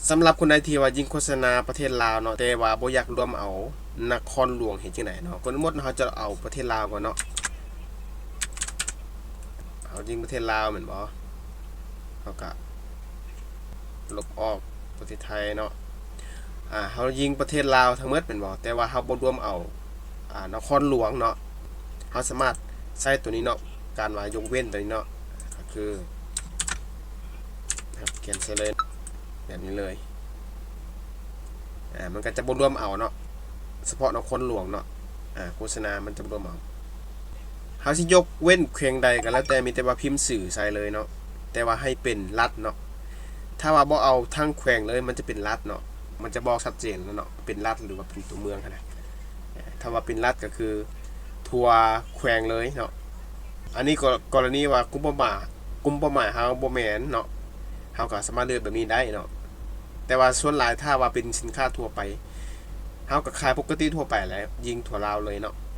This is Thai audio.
สำหรับคนใดที่ว่ายิงโฆษณาประเทศลาวเนาะแต่ว่าบ่อยากรวมเอานครหลวงเฮ็ดจังได๋เนาะคนหมดเขาจะเอาประเทศลาวก่อนเนาะเอายิงประเทศลาวแม่นบ่เฮาก็ลบออกประเทศไทยเนาะเฮายิงประเทศลาวทั้งหมดแม่นบ่แต่ว่าเฮาบ่รวมเอานครหลวงเนาะเฮาสามารถใช้ตัวนี้เนาะการว่ายกเว้นตัวนี้เนาะก็คือครับเขียนใส่เลยแบบนี้เลยมันก็จะบ่รวมเอาเนาะเฉพาะนครหลวงเนาะโฆษณามันจะบ่รวมเอาเฮาสิยกเว้นแขวงใดก็แล้วแต่มีแต่ว่าพิมพ์สื่อใส่เลยเนาะแต่ว่าให้เป็นรัฐเนาะถ้าว่าบ่เอาทั้งแขวงเลยมันจะเป็นรัฐเนาะมันจะบอกชัดเจนแล้วเนาะเป็นรัฐหรือว่าเป็นตัวเมืองก็ได้ถ้าว่าเป็นรัฐก็คือทั่วแขวงเลยเนาะอันนี้ก็กรณีว่ากลุ่มเป้าหมายเฮาบ่แม่นเนาะเฮาก็สามารถเลือกแบบนี้ได้เนาะแต่ว่าส่วนหลายถ้าว่าเป็นสินค้าทั่วไปเฮาก็ขายปกติทั่วไปแหละยิงทั่วลาวเลยเนาะ